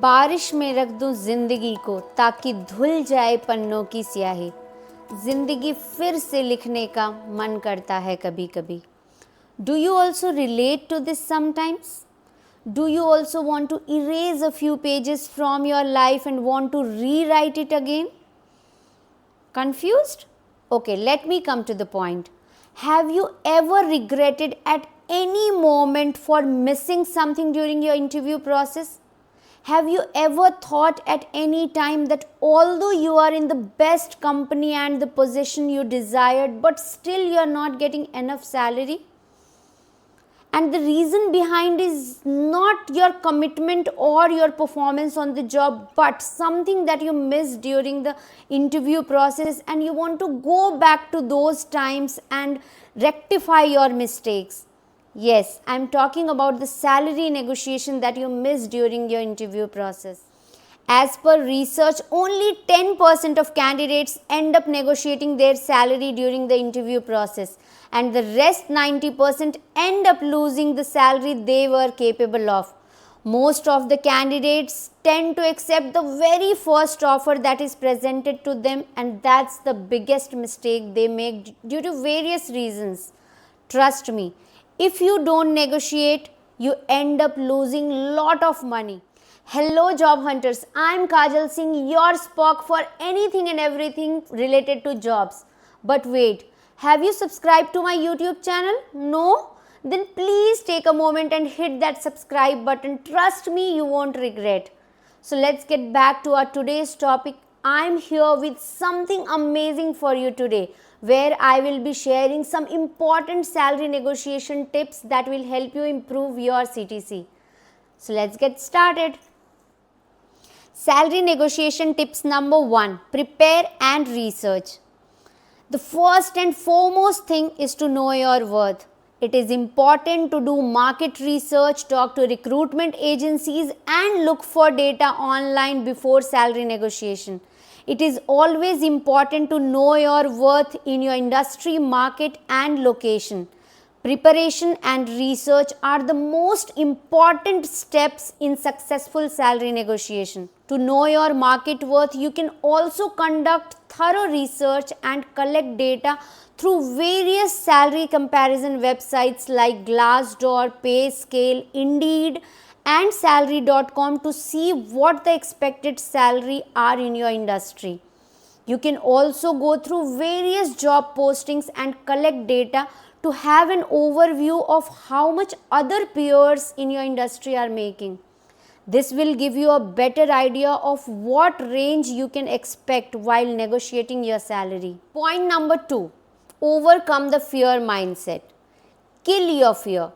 बारिश में रख दूं जिंदगी को ताकि धुल जाए पन्नों की स्याही। जिंदगी फिर से लिखने का मन करता है कभी कभी। Do you also relate to this sometimes? Do you also want to erase a few pages from your life and want to rewrite it again? Confused? Okay, let me come to the point. Have you ever regretted at any moment for missing something during your interview process? Have you ever thought at any time that although you are in the best company and the position you desired, but still you are not getting enough salary? And the reason behind is not your commitment or your performance on the job, but something that you missed during the interview process, and you want to go back to those times and rectify your mistakes. Yes, I'm talking about the salary negotiation that you missed during your interview process. As per research, only 10% of candidates end up negotiating their salary during the interview process, and the rest 90% end up losing the salary they were capable of. Most of the candidates tend to accept the very first offer that is presented to them, and that's the biggest mistake they make due to various reasons. Trust me, if you don't negotiate, you end up losing lot of money. Hello job hunters, I am Kajal Singh, your Spock for anything and everything related to jobs. But wait, have you subscribed to my YouTube channel? No? Then please take a moment and hit that subscribe button. Trust me, you won't regret. So let's get back to our today's topic. I am here with something amazing for you today, where I will be sharing some important salary negotiation tips that will help you improve your CTC. So let's get started. Salary negotiation tips number 1, prepare and research. The first and foremost thing is to know your worth. It is important to do market research, talk to recruitment agencies, and look for data online before salary negotiation. It is always important to know your worth in your industry, market, and location. Preparation and research are the most important steps in successful salary negotiation. To know your market worth, you can also conduct thorough research and collect data through various salary comparison websites like Glassdoor, PayScale, Indeed, and salary.com to see what the expected salary are in your industry. You can also go through various job postings and collect data to have an overview of how much other peers in your industry are making. This will give you a better idea of what range you can expect while negotiating your salary. Point number 2, overcome the fear mindset. Kill your fear.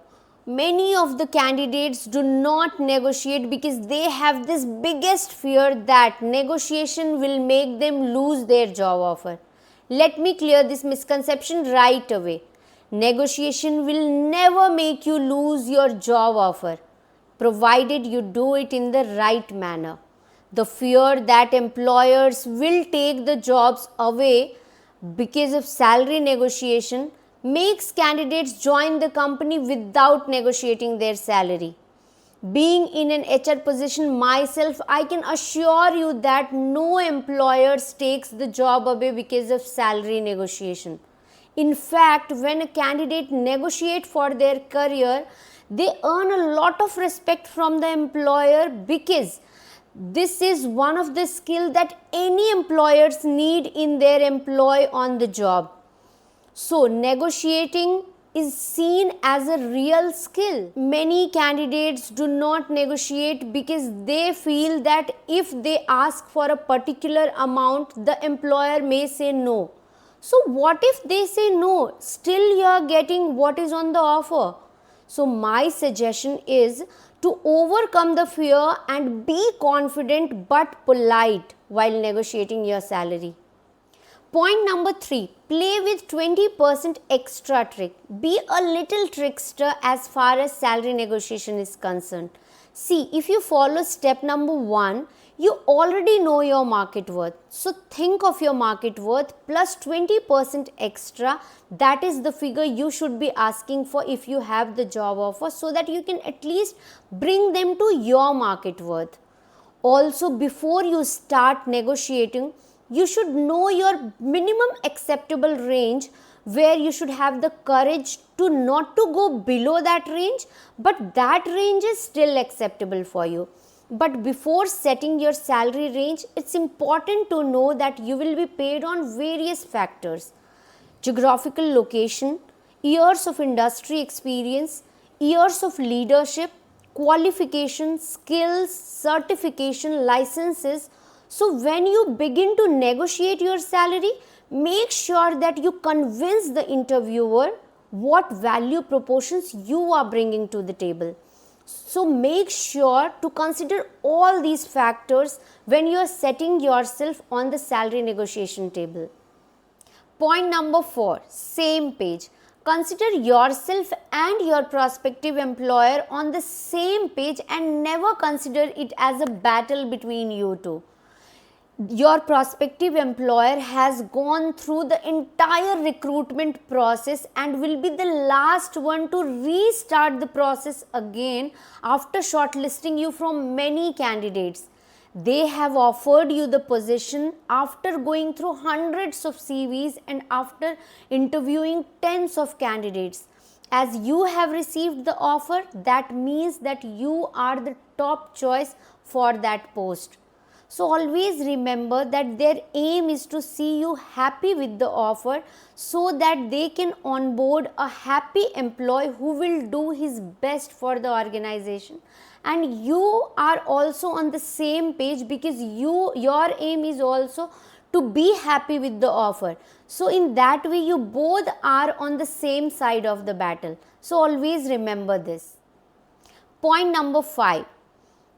Many of the candidates do not negotiate because they have this biggest fear that negotiation will make them lose their job offer. Let me clear this misconception right away. Negotiation will never make you lose your job offer, provided you do it in the right manner. The fear that employers will take the jobs away because of salary negotiation makes candidates join the company without negotiating their salary. Being in an HR position myself, I can assure you that no employer takes the job away because of salary negotiation. In fact, when a candidate negotiates for their career, they earn a lot of respect from the employer because this is one of the skills that any employers need in their employee on the job. So, negotiating is seen as a real skill. Many candidates do not negotiate because they feel that if they ask for a particular amount, the employer may say no. So what if they say no? Still you are getting what is on the offer. So my suggestion is to overcome the fear and be confident but polite while negotiating your salary. Point number 3, play with 20% extra trick. Be a little trickster as far as salary negotiation is concerned. See, if you follow step number 1, you already know your market worth. So think of your market worth plus 20% extra. That is the figure you should be asking for if you have the job offer, so that you can at least bring them to your market worth. Also, before you start negotiating, you should know your minimum acceptable range, where you should have the courage to not to go below that range, but that range is still acceptable for you. But before setting your salary range, it's important to know that you will be paid on various factors: geographical location, years of industry experience, years of leadership, qualifications, skills, certification, licenses. So, when you begin to negotiate your salary, make sure that you convince the interviewer what value proportions you are bringing to the table. So, make sure to consider all these factors when you are setting yourself on the salary negotiation table. Point number 4, same page. Consider yourself and your prospective employer on the same page and never consider it as a battle between you two. Your prospective employer has gone through the entire recruitment process and will be the last one to restart the process again after shortlisting you from many candidates. They have offered you the position after going through hundreds of CVs and after interviewing tens of candidates. As you have received the offer, that means that you are the top choice for that post. So always remember that their aim is to see you happy with the offer, so that they can onboard a happy employee who will do his best for the organization. And you are also on the same page, because your aim is also to be happy with the offer. So in that way you both are on the same side of the battle. So always remember this. Point number 5.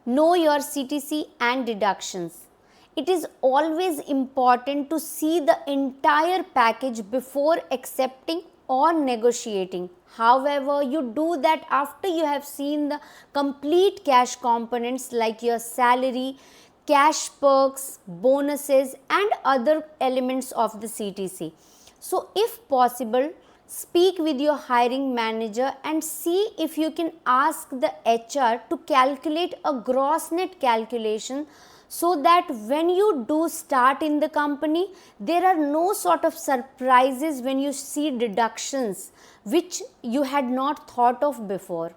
Know your CTC and deductions. It is always important to see the entire package before accepting or negotiating. However, you do that after you have seen the complete cash components like your salary, cash perks, bonuses and other elements of the CTC. So if possible, speak with your hiring manager and see if you can ask the HR to calculate a gross net calculation, so that when you do start in the company, there are no sort of surprises when you see deductions which you had not thought of before.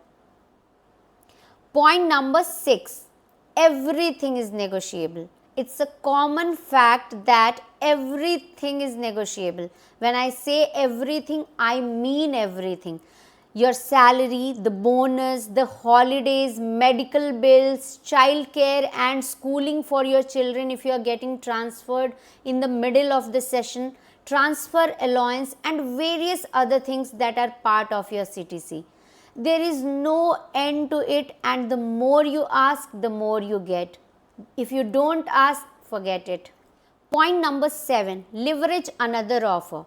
Point number 6. Everything is negotiable. It's a common fact that everything is negotiable. When I say everything, I mean everything. Your salary, the bonus, the holidays, medical bills, childcare and schooling for your children if you are getting transferred in the middle of the session, transfer allowance and various other things that are part of your CTC. There is no end to it, and the more you ask, the more you get. If you don't ask, forget it. Point number 7, leverage another offer.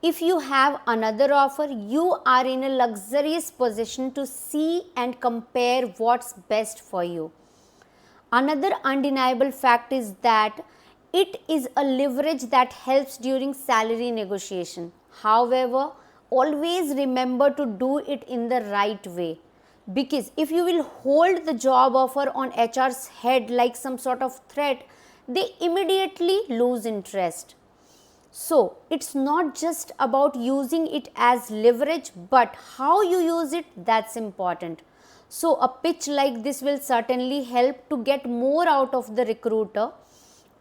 If you have another offer, you are in a luxurious position to see and compare what's best for you. Another undeniable fact is that it is a leverage that helps during salary negotiation. However, always remember to do it in the right way. Because if you will hold the job offer on HR's head like some sort of threat, they immediately lose interest. So, it's not just about using it as leverage, but how you use it, that's important. So, a pitch like this will certainly help to get more out of the recruiter.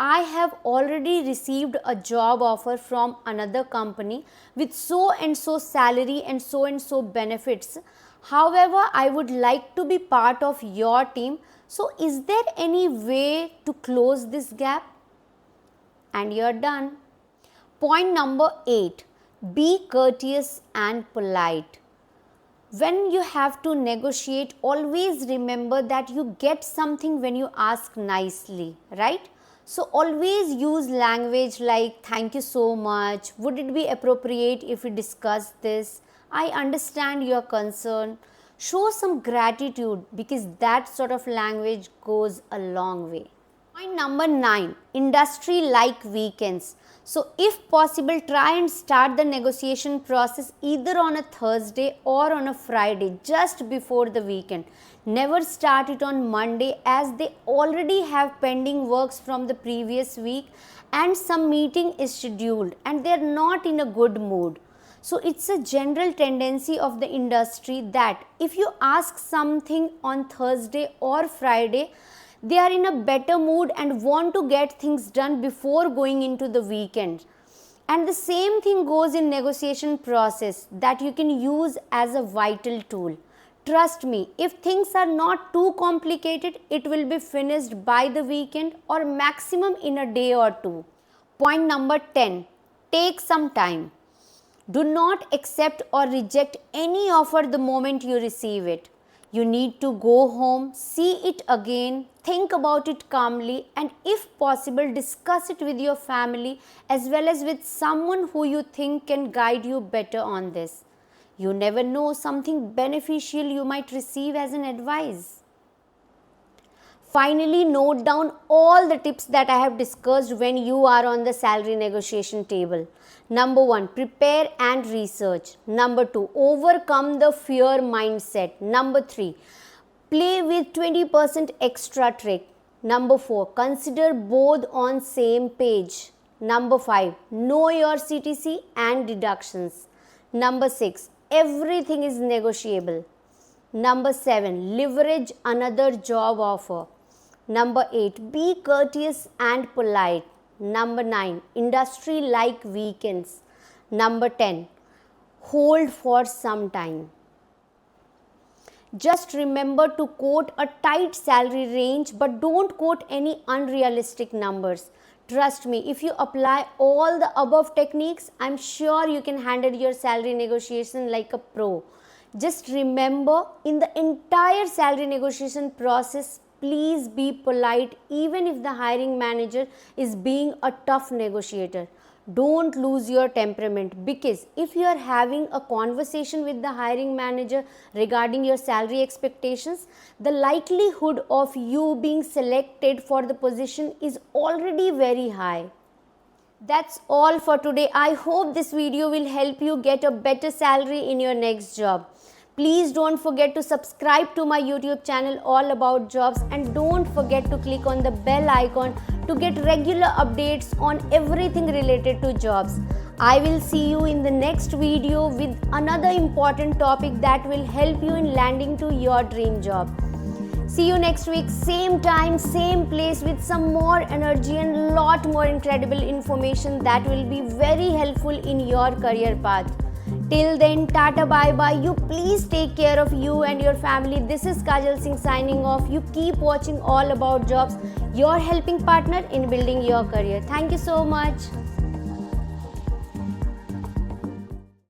I have already received a job offer from another company with so and so salary and so benefits. However, I would like to be part of your team. So, is there any way to close this gap? And you're done. Point number 8. Be courteous and polite. When you have to negotiate, always remember that you get something when you ask nicely, right? So always use language like thank you so much, would it be appropriate if we discuss this, I understand your concern. Show some gratitude, because that sort of language goes a long way. Point number 9, industry like weekends. So if possible, try and start the negotiation process either on a Thursday or on a Friday just before the weekend. Never start it on Monday, as they already have pending works from the previous week and some meeting is scheduled and they are not in a good mood. So it's a general tendency of the industry that if you ask something on Thursday or Friday, they are in a better mood and want to get things done before going into the weekend. And the same thing goes in negotiation process that you can use as a vital tool. Trust me, if things are not too complicated, it will be finished by the weekend or maximum in a day or two. Point number 10, take some time. Do not accept or reject any offer the moment you receive it. You need to go home, see it again, think about it calmly, and if possible, discuss it with your family as well as with someone who you think can guide you better on this. You never know, something beneficial you might receive as an advice. Finally, note down all the tips that I have discussed when you are on the salary negotiation table. Number 1, prepare and research. Number 2, overcome the fear mindset. Number 3, play with 20% extra trick. Number 4, consider both on same page. Number 5, know your CTC and deductions. Number 6, everything is negotiable. Number 7, leverage another job offer. Number 8, be courteous and polite. Number 9, industry like weekends. Number 10, hold for some time. Just remember to quote a tight salary range, but don't quote any unrealistic numbers. Trust me, if you apply all the above techniques, I'm sure you can handle your salary negotiation like a pro. Just remember, in the entire salary negotiation process, please be polite even if the hiring manager is being a tough negotiator. Don't lose your temperament, because if you are having a conversation with the hiring manager regarding your salary expectations, the likelihood of you being selected for the position is already very high. That's all for today. I hope this video will help you get a better salary in your next job. Please don't forget to subscribe to my YouTube channel all about jobs, and don't forget to click on the bell icon to get regular updates on everything related to jobs. I will see you in the next video with another important topic that will help you in landing to your dream job. See you next week, same time, same place, with some more energy and lot more incredible information that will be very helpful in your career path. Till then, tata bye bye. You please take care of you and your family. This is Kajal Singh signing off. You keep watching All About Jobs, your helping partner in building your career. Thank you so much.